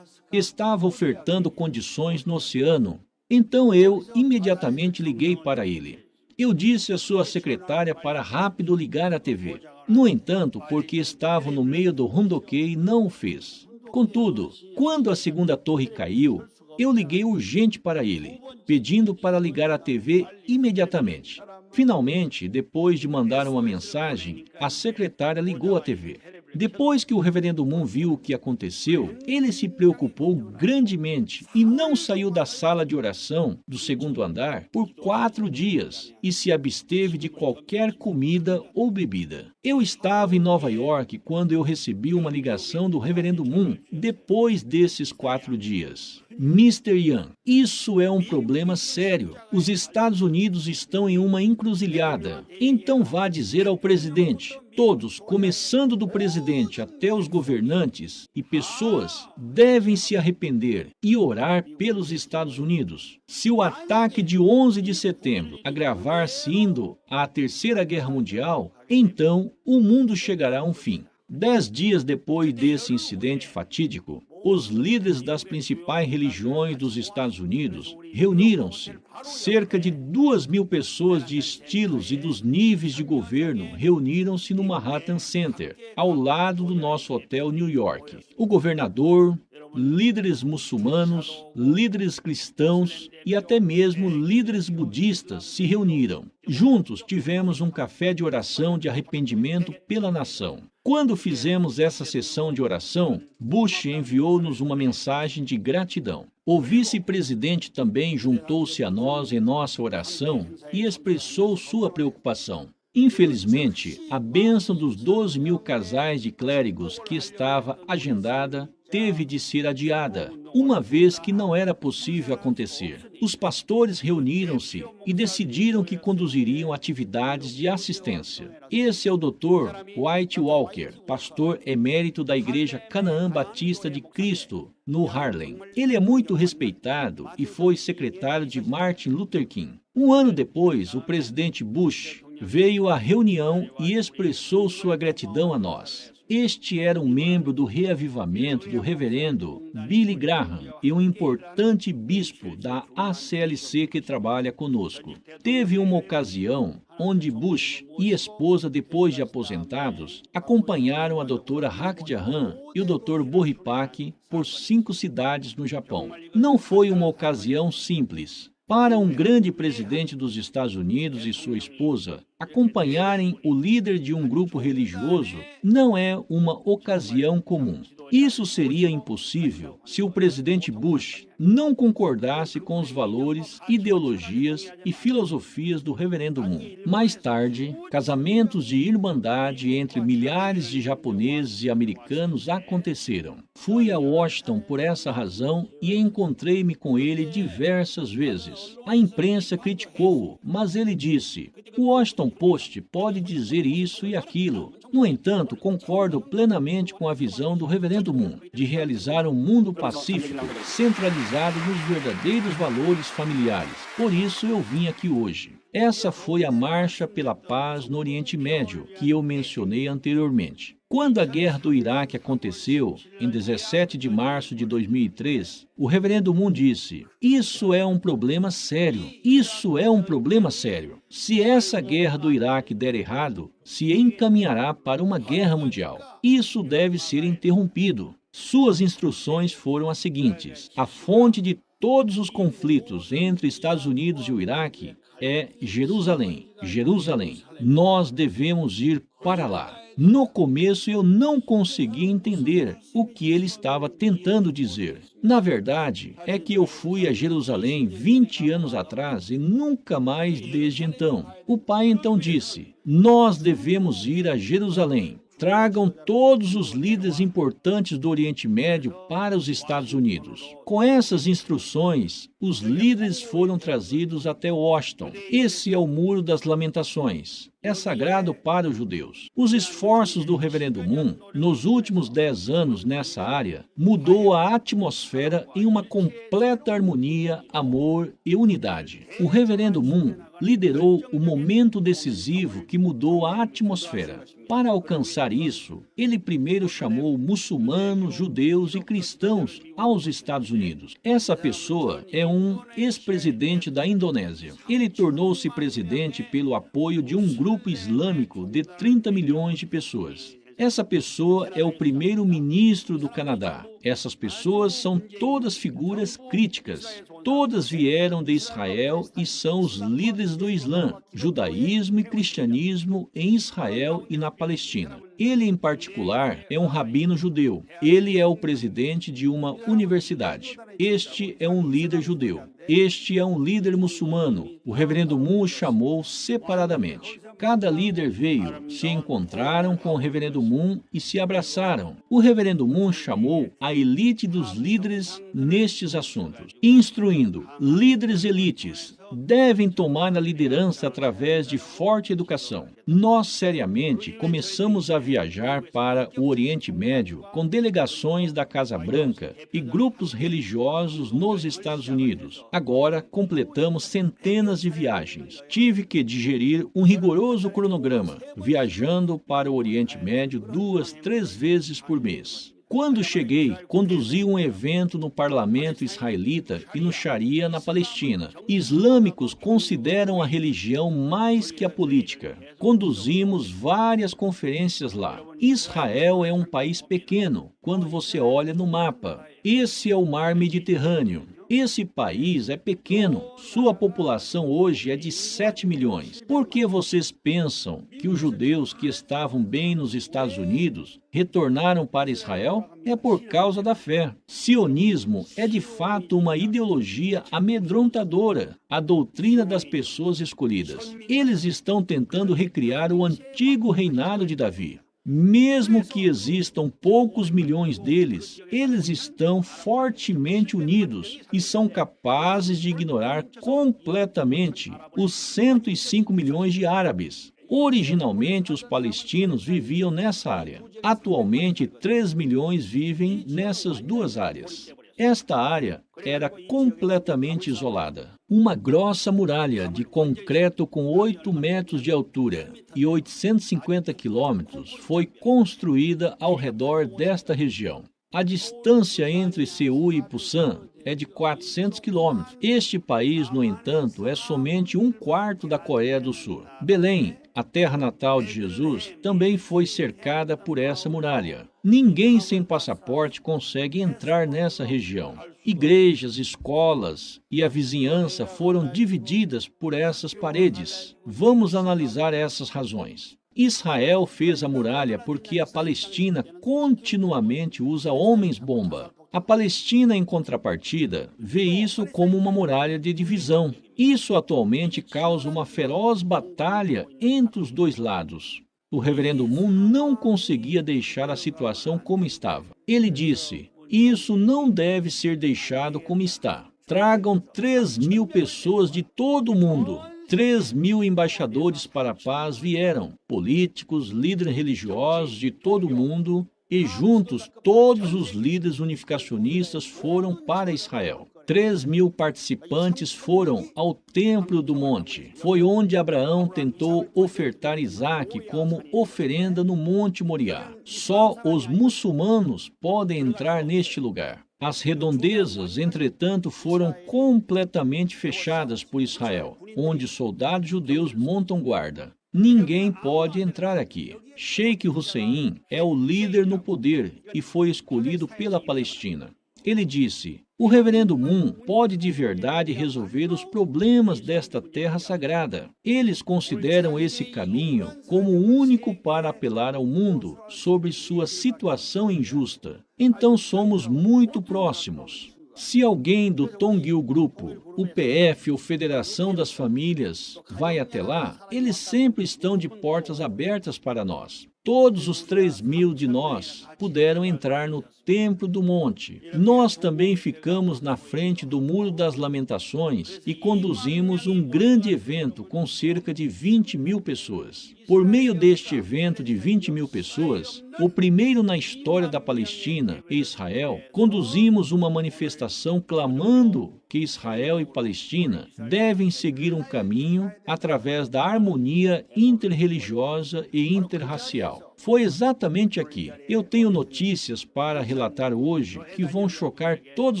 Estava ofertando condições no oceano. Então eu imediatamente liguei para ele. Eu disse à sua secretária para rápido ligar a TV. No entanto, porque estava no meio do rondoquei, não o fez. Contudo, quando a segunda torre caiu, eu liguei urgente para ele, pedindo para ligar a TV imediatamente. Finalmente, depois de mandar uma mensagem, a secretária ligou a TV. Depois que o reverendo Moon viu o que aconteceu, ele se preocupou grandemente e não saiu da sala de oração do segundo andar por 4 dias e se absteve de qualquer comida ou bebida. Eu estava em Nova York quando eu recebi uma ligação do reverendo Moon depois desses 4 dias. Mr. Young, isso é um problema sério. Os Estados Unidos estão em uma encruzilhada. Então vá dizer ao presidente. Todos, começando do presidente até os governantes e pessoas, devem se arrepender e orar pelos Estados Unidos. Se o ataque de 11 de setembro agravar-se indo à Terceira Guerra Mundial, então o mundo chegará a um fim. 10 dias depois desse incidente fatídico, os líderes das principais religiões dos Estados Unidos reuniram-se. Cerca de 2.000 pessoas de estilos e dos níveis de governo reuniram-se no Manhattan Center, ao lado do nosso hotel New York. O governador, líderes muçulmanos, líderes cristãos e até mesmo líderes budistas se reuniram. Juntos tivemos um café de oração de arrependimento pela nação. Quando fizemos essa sessão de oração, Bush enviou-nos uma mensagem de gratidão. O vice-presidente também juntou-se a nós em nossa oração e expressou sua preocupação. Infelizmente, a bênção dos 12 mil casais de clérigos que estava agendada teve de ser adiada, uma vez que não era possível acontecer. Os pastores reuniram-se e decidiram que conduziriam atividades de assistência. Esse é o Dr. White Walker, pastor emérito da Igreja Canaã Batista de Cristo, no Harlem. Ele é muito respeitado e foi secretário de Martin Luther King. Um ano depois, o presidente Bush veio à reunião e expressou sua gratidão a nós. Este era um membro do reavivamento do reverendo Billy Graham e um importante bispo da ACLC que trabalha conosco. Teve uma ocasião onde Bush e esposa, depois de aposentados, acompanharam a doutora Hak Jahan e o Dr. Boripak por 5 cidades no Japão. Não foi uma ocasião simples. Para um grande presidente dos Estados Unidos e sua esposa acompanharem o líder de um grupo religioso não é uma ocasião comum. Isso seria impossível se o presidente Bush não concordasse com os valores, ideologias e filosofias do reverendo Moon. Mais tarde, casamentos de irmandade entre milhares de japoneses e americanos aconteceram. Fui a Washington por essa razão e encontrei-me com ele diversas vezes. A imprensa criticou-o, mas ele disse: "O Washington Post pode dizer isso e aquilo. No entanto, concordo plenamente com a visão do reverendo Moon de realizar um mundo pacífico, centralizado enraizado nos verdadeiros valores familiares. Por isso eu vim aqui hoje. Essa foi a Marcha pela Paz no Oriente Médio, que eu mencionei anteriormente. Quando a guerra do Iraque aconteceu, em 17 de março de 2003, o reverendo Moon disse: isso é um problema sério, isso é um problema sério. Se essa guerra do Iraque der errado, se encaminhará para uma guerra mundial. Isso deve ser interrompido. Suas instruções foram as seguintes: a fonte de todos os conflitos entre Estados Unidos e o Iraque é Jerusalém. Jerusalém. Nós devemos ir para lá. No começo eu não conseguia entender o que ele estava tentando dizer. Na verdade, é que eu fui a Jerusalém 20 anos atrás e nunca mais desde então. O pai então disse: nós devemos ir a Jerusalém. Tragam todos os líderes importantes do Oriente Médio para os Estados Unidos. Com essas instruções, os líderes foram trazidos até Washington. Esse é o Muro das Lamentações. É sagrado para os judeus. Os esforços do reverendo Moon, nos últimos 10 anos nessa área, mudou a atmosfera em uma completa harmonia, amor e unidade. O reverendo Moon liderou o momento decisivo que mudou a atmosfera. Para alcançar isso, ele primeiro chamou muçulmanos, judeus e cristãos aos Estados Unidos. Essa pessoa é um ex-presidente da Indonésia. Ele tornou-se presidente pelo apoio de um grupo islâmico de 30 milhões de pessoas. Essa pessoa é o primeiro-ministro do Canadá. Essas pessoas são todas figuras críticas. Todas vieram de Israel e são os líderes do Islã, judaísmo e cristianismo em Israel e na Palestina. Ele, em particular, é um rabino judeu. Ele é o presidente de uma universidade. Este é um líder judeu. Este é um líder muçulmano. O reverendo Moon o chamou separadamente. Cada líder veio, se encontraram com o reverendo Moon e se abraçaram. O reverendo Moon chamou a elite dos líderes nestes assuntos, instruindo líderes elites. Devem tomar a liderança através de forte educação. Nós, seriamente, começamos a viajar para o Oriente Médio com delegações da Casa Branca e grupos religiosos nos Estados Unidos. Agora, completamos centenas de viagens. Tive que digerir um rigoroso cronograma, viajando para o Oriente Médio 2, 3 vezes por mês. Quando cheguei, conduzi um evento no parlamento israelita e no Sharia na Palestina. Islâmicos consideram a religião mais que a política. Conduzimos várias conferências lá. Israel é um país pequeno, quando você olha no mapa. Esse é o mar Mediterrâneo. Esse país é pequeno, sua população hoje é de 7 milhões. Por que vocês pensam que os judeus que estavam bem nos Estados Unidos retornaram para Israel? É por causa da fé. Sionismo é de fato uma ideologia amedrontadora, a doutrina das pessoas escolhidas. Eles estão tentando recriar o antigo reinado de Davi. Mesmo que existam poucos milhões deles, eles estão fortemente unidos e são capazes de ignorar completamente os 105 milhões de árabes. Originalmente, os palestinos viviam nessa área. Atualmente, 3 milhões vivem nessas duas áreas. Esta área era completamente isolada. Uma grossa muralha de concreto com 8 metros de altura e 850 quilômetros foi construída ao redor desta região. A distância entre Seul e Pusan é de 400 quilômetros. Este país, no entanto, é somente 1/4 da Coreia do Sul. Belém, a terra natal de Jesus, também foi cercada por essa muralha. Ninguém sem passaporte consegue entrar nessa região. Igrejas, escolas e a vizinhança foram divididas por essas paredes. Vamos analisar essas razões. Israel fez a muralha porque a Palestina continuamente usa homens-bomba. A Palestina, em contrapartida, vê isso como uma muralha de divisão. Isso atualmente causa uma feroz batalha entre os dois lados. O reverendo Moon não conseguia deixar a situação como estava. Ele disse: isso não deve ser deixado como está. Tragam 3.000 pessoas de todo o mundo. 3.000 embaixadores para a paz vieram, políticos, líderes religiosos de todo o mundo, e juntos todos os líderes unificacionistas foram para Israel. 3.000 participantes foram ao templo do monte. Foi onde Abraão tentou ofertar Isaque como oferenda no Monte Moriá. Só os muçulmanos podem entrar neste lugar. As redondezas, entretanto, foram completamente fechadas por Israel, onde soldados judeus montam guarda. Ninguém pode entrar aqui. Sheikh Hussein é o líder no poder e foi escolhido pela Palestina. Ele disse: o reverendo Moon pode de verdade resolver os problemas desta terra sagrada. Eles consideram esse caminho como o único para apelar ao mundo sobre sua situação injusta. Então somos muito próximos. Se alguém do Tongil Grupo, o PF ou Federação das Famílias vai até lá, eles sempre estão de portas abertas para nós. Todos os 3.000 de nós puderam entrar no Templo do Monte. Nós também ficamos na frente do Muro das Lamentações e conduzimos um grande evento com cerca de 20.000 pessoas. Por meio deste evento de 20.000 pessoas, o primeiro na história da Palestina e Israel, conduzimos uma manifestação clamando que Israel e Palestina devem seguir um caminho através da harmonia interreligiosa e interracial. Foi exatamente aqui. Eu tenho notícias para relatar hoje que vão chocar todos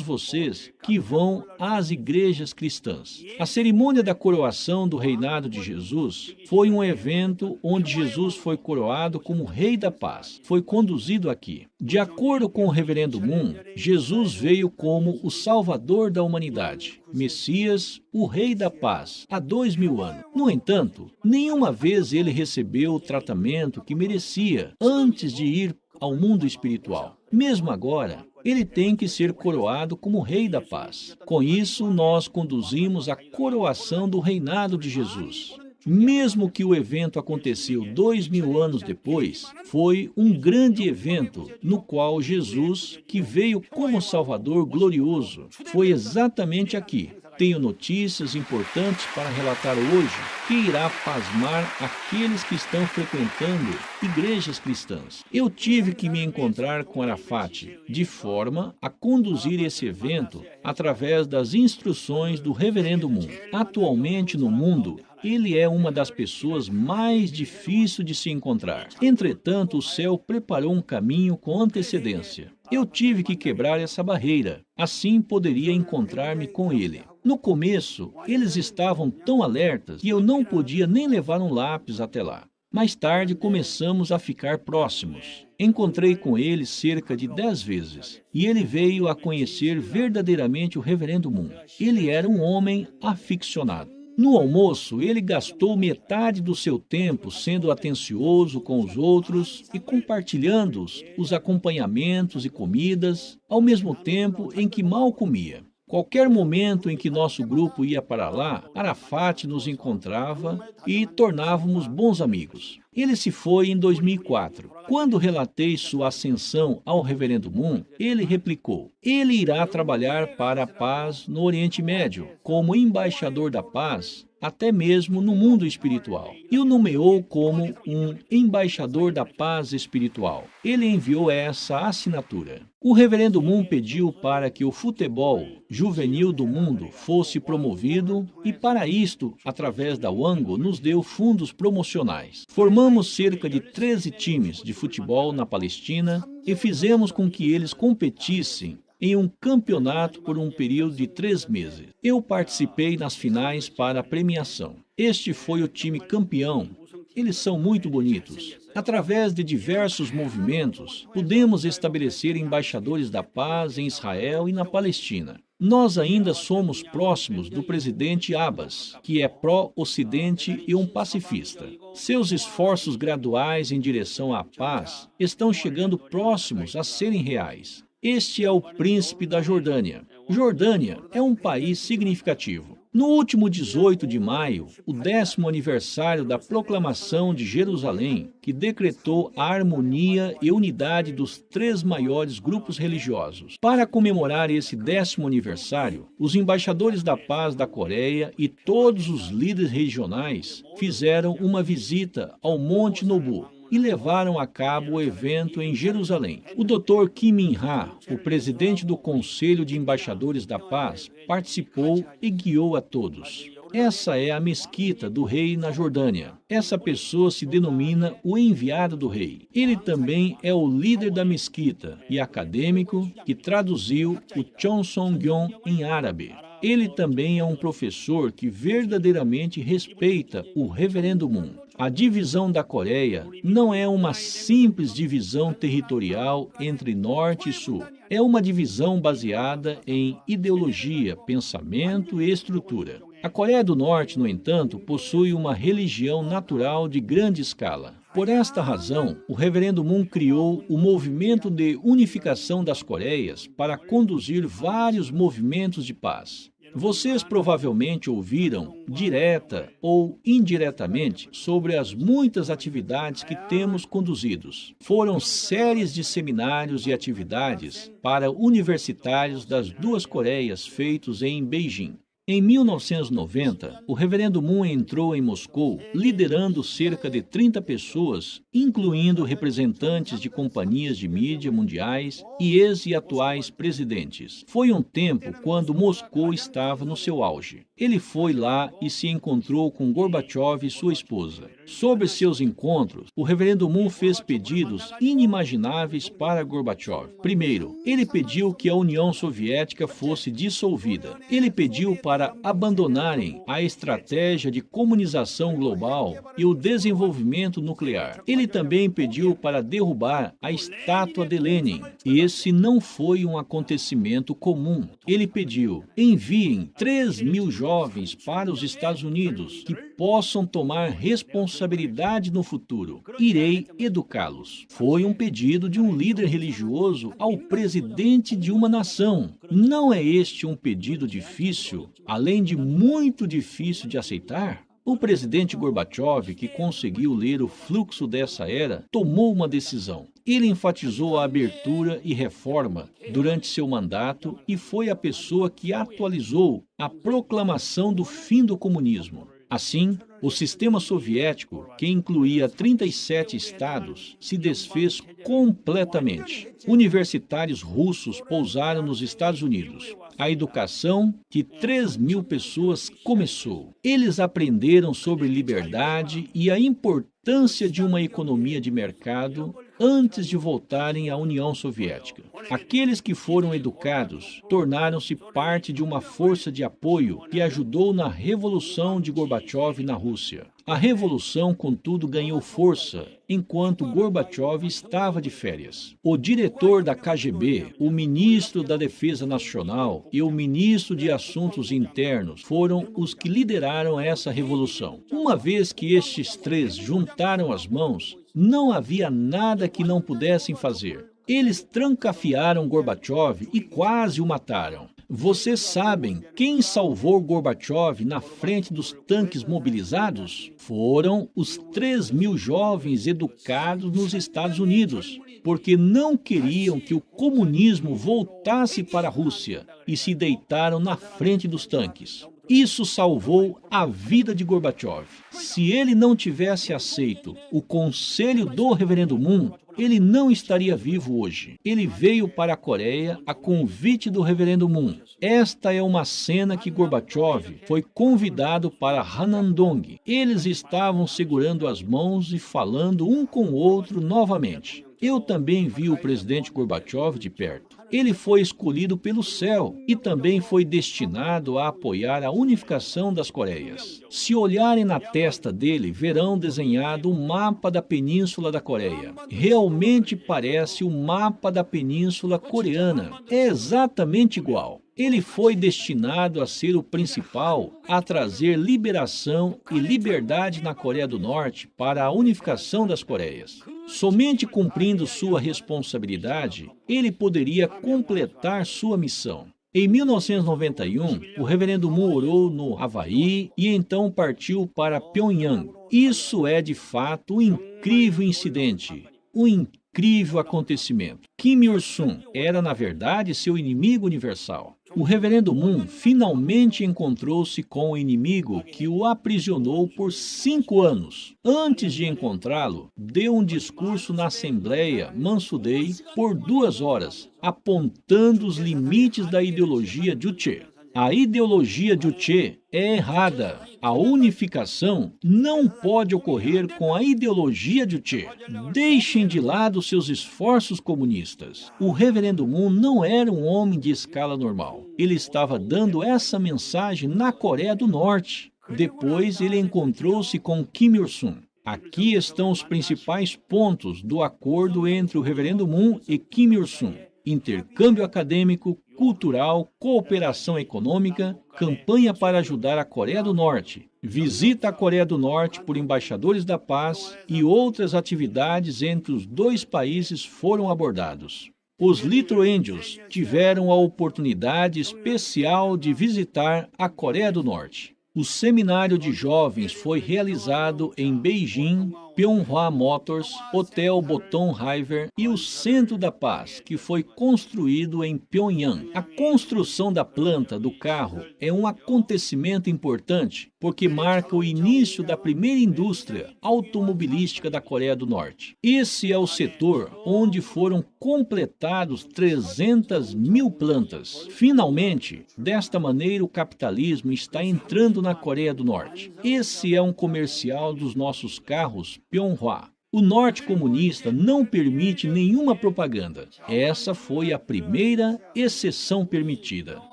vocês que vão às igrejas cristãs. A cerimônia da coroação do reinado de Jesus foi um evento onde Jesus foi coroado como Rei da Paz. Foi conduzido aqui. De acordo com o reverendo Moon, Jesus veio como o Salvador da humanidade, Messias, o Rei da Paz, há 2.000 anos. No entanto, nenhuma vez ele recebeu o tratamento que merecia antes de ir ao mundo espiritual. Mesmo agora, ele tem que ser coroado como Rei da Paz. Com isso, nós conduzimos a coroação do reinado de Jesus. Mesmo que o evento aconteceu 2.000 anos depois, foi um grande evento no qual Jesus, que veio como Salvador glorioso, foi exatamente aqui. Tenho notícias importantes para relatar hoje que irá pasmar aqueles que estão frequentando igrejas cristãs. Eu tive que me encontrar com Arafat, de forma a conduzir esse evento através das instruções do reverendo Moon. Atualmente no mundo, ele é uma das pessoas mais difíceis de se encontrar. Entretanto, o céu preparou um caminho com antecedência. Eu tive que quebrar essa barreira, assim poderia encontrar-me com ele. No começo, eles estavam tão alertas que eu não podia nem levar um lápis até lá. Mais tarde, começamos a ficar próximos. Encontrei com ele cerca de 10 vezes, e ele veio a conhecer verdadeiramente o reverendo Moon. Ele era um homem aficionado. No almoço, ele gastou metade do seu tempo sendo atencioso com os outros e compartilhando os acompanhamentos e comidas, ao mesmo tempo em que mal comia. Qualquer momento em que nosso grupo ia para lá, Arafat nos encontrava e tornávamos bons amigos. Ele se foi em 2004. Quando relatei sua ascensão ao reverendo Moon, ele replicou: ele irá trabalhar para a paz no Oriente Médio, como embaixador da paz, até mesmo no mundo espiritual. E o nomeou como um embaixador da paz espiritual. Ele enviou essa assinatura. O reverendo Moon pediu para que o futebol juvenil do mundo fosse promovido e para isto, através da Wango, nos deu fundos promocionais. Formamos cerca de 13 times de futebol na Palestina e fizemos com que eles competissem em um campeonato por um período de 3 meses. Eu participei nas finais para a premiação. Este foi o time campeão. Eles são muito bonitos. Através de diversos movimentos, pudemos estabelecer embaixadores da paz em Israel e na Palestina. Nós ainda somos próximos do presidente Abbas, que é pró-Ocidente e um pacifista. Seus esforços graduais em direção à paz estão chegando próximos a serem reais. Este é o príncipe da Jordânia. Jordânia é um país significativo. No último 18 de maio, o 10º aniversário da proclamação de Jerusalém, que decretou a harmonia e unidade dos 3 maiores grupos religiosos. Para comemorar esse 10º aniversário, os embaixadores da paz da Coreia e todos os líderes regionais fizeram uma visita ao Monte Nobu. e levaram a cabo o evento em Jerusalém. O Dr. Kim Min-ha, o presidente do Conselho de Embaixadores da Paz, participou e guiou a todos. Essa é a mesquita do rei na Jordânia. Essa pessoa se denomina o enviado do rei. Ele também é o líder da mesquita e acadêmico que traduziu o Cheonsongyeon em árabe. Ele também é um professor que verdadeiramente respeita o Reverendo Moon. A divisão da Coreia não é uma simples divisão territorial entre norte e sul. É uma divisão baseada em ideologia, pensamento e estrutura. A Coreia do Norte, no entanto, possui uma religião natural de grande escala. Por esta razão, o Reverendo Moon criou o movimento de unificação das Coreias para conduzir vários movimentos de paz. Vocês provavelmente ouviram, direta ou indiretamente, sobre as muitas atividades que temos conduzidos. Foram séries de seminários e atividades para universitários das duas Coreias feitos em Beijing. Em 1990, o Reverendo Moon entrou em Moscou liderando cerca de 30 pessoas, incluindo representantes de companhias de mídia mundiais e ex e atuais presidentes. Foi um tempo quando Moscou estava no seu auge. Ele foi lá e se encontrou com Gorbachev e sua esposa. Sobre seus encontros, o Reverendo Moon fez pedidos inimagináveis para Gorbachev. Primeiro, ele pediu que a União Soviética fosse dissolvida. Ele pediu para abandonarem a estratégia de comunização global e o desenvolvimento nuclear. Ele também pediu para derrubar a estátua de Lenin. Esse não foi um acontecimento comum. Ele pediu: enviem 3.000 jovens para os Estados Unidos que possam tomar responsabilidade no futuro. Irei educá-los. Foi um pedido de um líder religioso ao presidente de uma nação. Não é este um pedido difícil, além de muito difícil de aceitar? O presidente Gorbachev, que conseguiu ler o fluxo dessa era, tomou uma decisão. Ele enfatizou a abertura e reforma durante seu mandato e foi a pessoa que atualizou a proclamação do fim do comunismo. Assim, o sistema soviético, que incluía 37 estados, se desfez completamente. Universitários russos pousaram nos Estados Unidos. A educação de 3.000 pessoas começou. Eles aprenderam sobre liberdade e a importância de uma economia de mercado antes de voltarem à União Soviética. Aqueles que foram educados tornaram-se parte de uma força de apoio que ajudou na Revolução de Gorbachev na Rússia. A revolução, contudo, ganhou força enquanto Gorbachev estava de férias. O diretor da KGB, o ministro da Defesa Nacional e o ministro de Assuntos Internos foram os que lideraram essa revolução. Uma vez que estes três juntaram as mãos, não havia nada que não pudessem fazer. Eles trancafiaram Gorbachev e quase o mataram. Vocês sabem quem salvou Gorbachev na frente dos tanques mobilizados? Foram os 3.000 jovens educados nos Estados Unidos, porque não queriam que o comunismo voltasse para a Rússia e se deitaram na frente dos tanques. Isso salvou a vida de Gorbachev. Se ele não tivesse aceito o conselho do Reverendo Moon, ele não estaria vivo hoje. Ele veio para a Coreia a convite do Reverendo Moon. Esta é uma cena que Gorbachev foi convidado para Hanandong. Eles estavam segurando as mãos e falando um com o outro novamente. Eu também vi o presidente Gorbachev de perto. Ele foi escolhido pelo céu e também foi destinado a apoiar a unificação das Coreias. Se olharem na testa dele, verão desenhado um mapa da Península da Coreia. Realmente parece o mapa da Península Coreana. É exatamente igual. Ele foi destinado a ser o principal a trazer liberação e liberdade na Coreia do Norte para a unificação das Coreias. Somente cumprindo sua responsabilidade, ele poderia completar sua missão. Em 1991, o Reverendo Moon orou no Havaí e então partiu para Pyongyang. Isso é, de fato, um incrível incidente, um incrível acontecimento. Kim Il-sung era, na verdade, seu inimigo universal. O reverendo Moon finalmente encontrou-se com o inimigo que o aprisionou por 5 anos. Antes de encontrá-lo, deu um discurso na Assembleia Mansudei por 2 horas, apontando os limites da ideologia Juche. A ideologia Juche é errada. A unificação não pode ocorrer com a ideologia Juche. Deixem de lado seus esforços comunistas. O reverendo Moon não era um homem de escala normal. Ele estava dando essa mensagem na Coreia do Norte. Depois ele encontrou-se com Kim Il-sung. Aqui estão os principais pontos do acordo entre o reverendo Moon e Kim Il-sung: intercâmbio acadêmico, cultural, cooperação econômica, campanha para ajudar a Coreia do Norte, visita à Coreia do Norte por embaixadores da paz e outras atividades entre os dois países foram abordados. Os Little Angels tiveram a oportunidade especial de visitar a Coreia do Norte. O seminário de jovens foi realizado em Beijing, Pyeonghwa Motors, Hotel Boton River e o Centro da Paz, que foi construído em Pyongyang. A construção da planta do carro é um acontecimento importante porque marca o início da primeira indústria automobilística da Coreia do Norte. Esse é o setor onde foram completados 300 mil plantas. Finalmente, desta maneira, o capitalismo está entrando na Coreia do Norte. Esse é um comercial dos nossos carros Pyeonghwa. O norte comunista não permite nenhuma propaganda. Essa foi a primeira exceção permitida.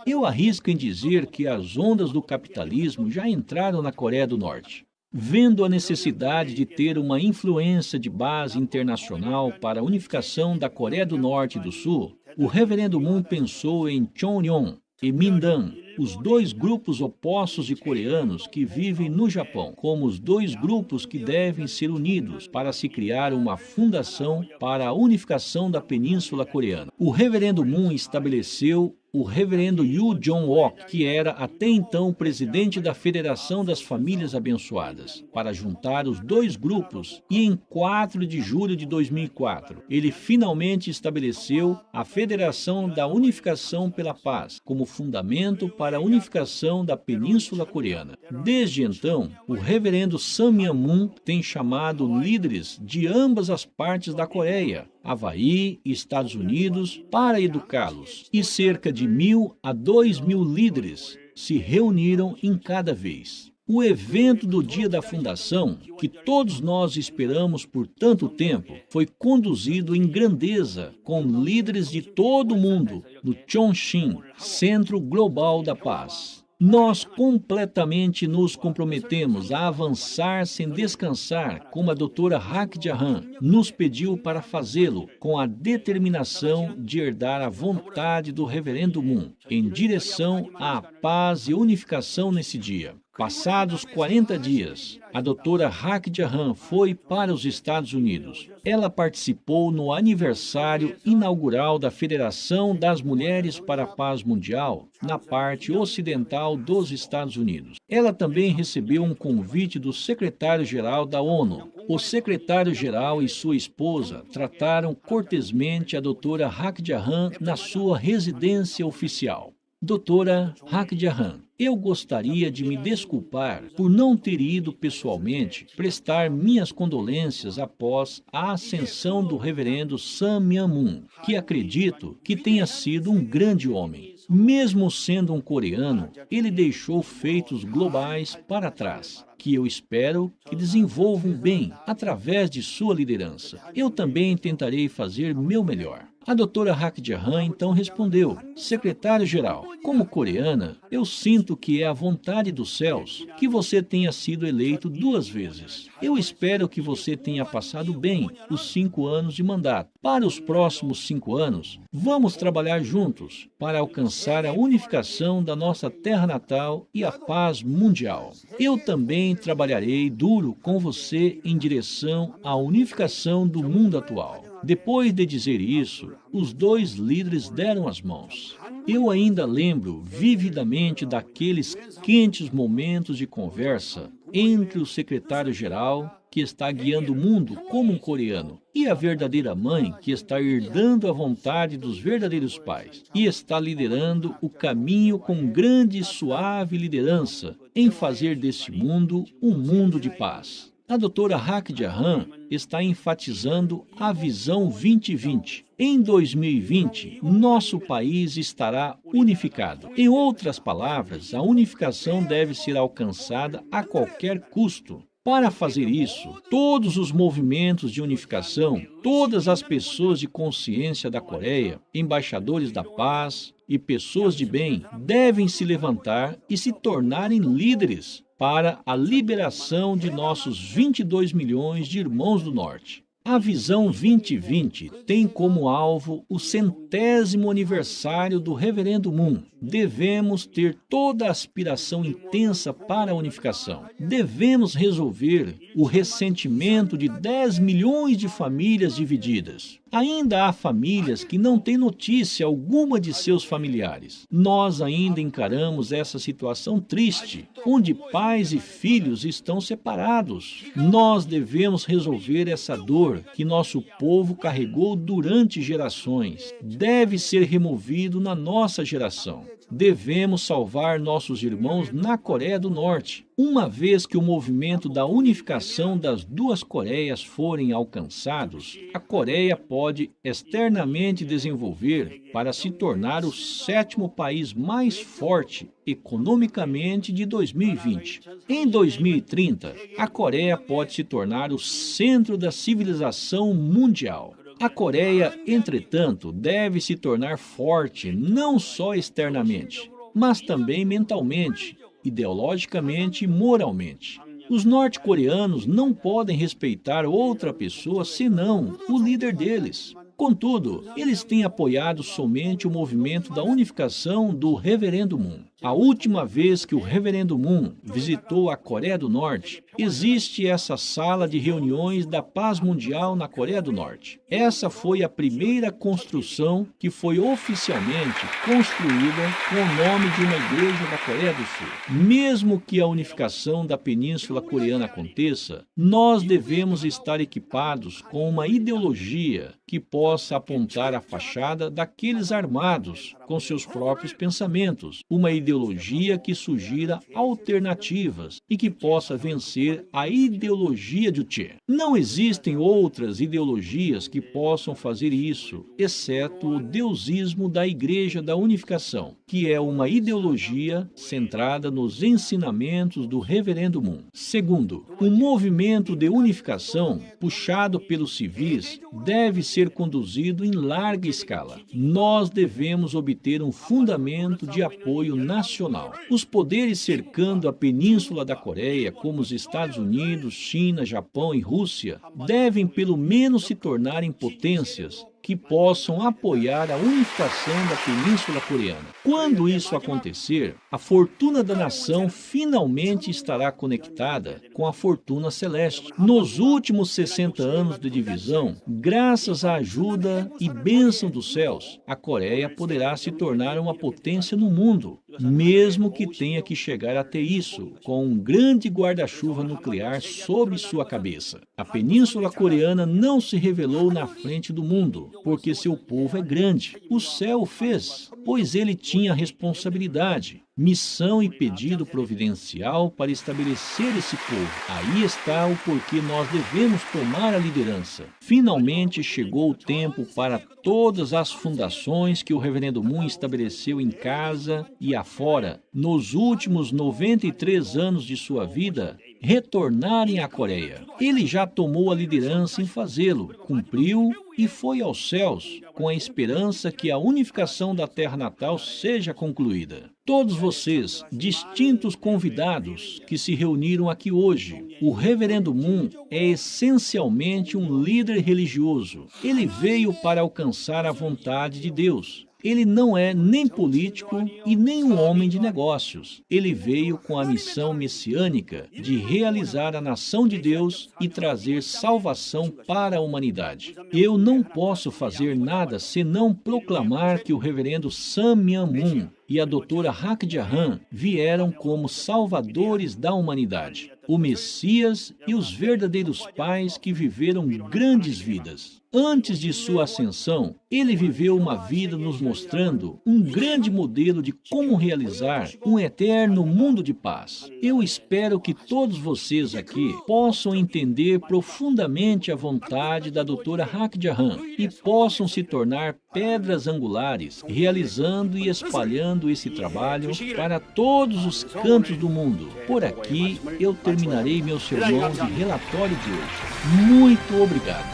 Eu arrisco em dizer que as ondas do capitalismo já entraram na Coreia do Norte. Vendo a necessidade de ter uma influência de base internacional para a unificação da Coreia do Norte e do Sul, o reverendo Moon pensou em Chonryong e Mindan, os dois grupos opostos de coreanos que vivem no Japão, como os dois grupos que devem ser unidos para se criar uma fundação para a unificação da Península Coreana. O reverendo Moon estabeleceu o reverendo Yu Jong-ok, que era até então presidente da Federação das Famílias Abençoadas, para juntar os dois grupos, e em 4 de julho de 2004, ele finalmente estabeleceu a Federação da Unificação pela Paz como fundamento para a unificação da Península Coreana. Desde então, o reverendo Sun Myung-moon tem chamado líderes de ambas as partes da Coreia, Havaí e Estados Unidos, para educá-los, e cerca de 1.000 a 2.000 líderes se reuniram em cada vez. O evento do dia da fundação, que todos nós esperamos por tanto tempo, foi conduzido em grandeza com líderes de todo o mundo no Chongqing, Centro Global da Paz. Nós completamente nos comprometemos a avançar sem descansar, como a doutora Hak Ja-han nos pediu para fazê-lo, com a determinação de herdar a vontade do reverendo Moon, em direção à paz e unificação nesse dia. Passados 40 dias, a doutora Hak Ja-han foi para os Estados Unidos. Ela participou no aniversário inaugural da Federação das Mulheres para a Paz Mundial, na parte ocidental dos Estados Unidos. Ela também recebeu um convite do secretário-geral da ONU. O secretário-geral e sua esposa trataram cortesmente a doutora Hak Ja-han na sua residência oficial. Doutora Hak Ja-han, eu gostaria de me desculpar por não ter ido pessoalmente prestar minhas condolências após a ascensão do reverendo Sun Myung-moon, que acredito que tenha sido um grande homem. Mesmo sendo um coreano, ele deixou feitos globais para trás, que eu espero que desenvolvam bem através de sua liderança. Eu também tentarei fazer meu melhor. A doutora Hak Ja-han então respondeu: secretário-geral, como coreana, eu sinto que é a vontade dos céus que você tenha sido eleito 2 vezes. Eu espero que você tenha passado bem os 5 anos de mandato. Para os próximos 5 anos, vamos trabalhar juntos para alcançar a unificação da nossa terra natal e a paz mundial. Eu também trabalharei duro com você em direção à unificação do mundo atual. Depois de dizer isso, os dois líderes deram as mãos. Eu ainda lembro vividamente daqueles quentes momentos de conversa entre o secretário-geral que está guiando o mundo como um coreano, e a verdadeira mãe que está herdando a vontade dos verdadeiros pais e está liderando o caminho com grande e suave liderança em fazer desse mundo um mundo de paz. A doutora Hak Ja-han está enfatizando a visão 2020. Em 2020, nosso país estará unificado. Em outras palavras, a unificação deve ser alcançada a qualquer custo. Para fazer isso, todos os movimentos de unificação, todas as pessoas de consciência da Coreia, embaixadores da paz e pessoas de bem, devem se levantar e se tornarem líderes para a liberação de nossos 22 milhões de irmãos do Norte. A Visão 2020 tem como alvo o 100º aniversário do Reverendo Moon. Devemos ter toda a aspiração intensa para a unificação. Devemos resolver o ressentimento de 10 milhões de famílias divididas. Ainda há famílias que não têm notícia alguma de seus familiares. Nós ainda encaramos essa situação triste, onde pais e filhos estão separados. Nós devemos resolver essa dor que nosso povo carregou durante gerações. Deve ser removido na nossa geração. Devemos salvar nossos irmãos na Coreia do Norte. Uma vez que o movimento da unificação das duas Coreias forem alcançados, a Coreia pode externamente desenvolver para se tornar o 7º país mais forte economicamente de 2020. Em 2030, a Coreia pode se tornar o centro da civilização mundial. A Coreia, entretanto, deve se tornar forte não só externamente, mas também mentalmente, ideologicamente e moralmente. Os norte-coreanos não podem respeitar outra pessoa senão o líder deles. Contudo, eles têm apoiado somente o movimento da unificação do Reverendo Moon. A última vez que o Reverendo Moon visitou a Coreia do Norte, existe essa sala de reuniões da paz mundial na Coreia do Norte. Essa foi a primeira construção que foi oficialmente construída com o nome de uma igreja da Coreia do Sul. Mesmo que a unificação da Península Coreana aconteça, nós devemos estar equipados com uma ideologia que possa apontar a fachada daqueles armados com seus próprios pensamentos, uma ideologia que sugira alternativas e que possa vencer a ideologia de Juche. Não existem outras ideologias que possam fazer isso, exceto o deusismo da Igreja da Unificação, que é uma ideologia centrada nos ensinamentos do Reverendo Moon. Segundo, o movimento de unificação, puxado pelos civis, deve ser conduzido em larga escala. Nós devemos obter um fundamento de apoio nacional. Os poderes cercando a Península da Coreia, como os Estados Unidos, China, Japão e Rússia, devem pelo menos se tornarem potências que possam apoiar a unificação da Península Coreana. Quando isso acontecer, a fortuna da nação finalmente estará conectada com a fortuna celeste. Nos últimos 60 anos de divisão, graças à ajuda e bênção dos céus, a Coreia poderá se tornar uma potência no mundo, mesmo que tenha que chegar até isso, com um grande guarda-chuva nuclear sobre sua cabeça. A Península Coreana não se revelou na frente do mundo, porque seu povo é grande. O céu o fez, pois ele tinha responsabilidade, missão e pedido providencial para estabelecer esse povo. Aí está o porquê nós devemos tomar a liderança. Finalmente chegou o tempo para todas as fundações que o Reverendo Moon estabeleceu em casa e afora, nos últimos 93 anos de sua vida, retornarem à Coreia. Ele já tomou a liderança em fazê-lo, cumpriu e foi aos céus, com a esperança que a unificação da terra natal seja concluída. Todos vocês, distintos convidados que se reuniram aqui hoje, o Reverendo Moon é essencialmente um líder religioso. Ele veio para alcançar a vontade de Deus. Ele não é nem político e nem um homem de negócios. Ele veio com a missão messiânica de realizar a nação de Deus e trazer salvação para a humanidade. Eu não posso fazer nada senão proclamar que o Reverendo Sun Myung Moon e a doutora Hakdiahan vieram como salvadores da humanidade, o Messias e os verdadeiros pais que viveram grandes vidas. Antes de sua ascensão, ele viveu uma vida nos mostrando um grande modelo de como realizar um eterno mundo de paz. Eu espero que todos vocês aqui possam entender profundamente a vontade da doutora Hakdiahan e possam se tornar pedras angulares, realizando e espalhando esse trabalho para todos os cantos do mundo. Por aqui, eu terminarei meu sermão de relatório de hoje. Muito obrigado.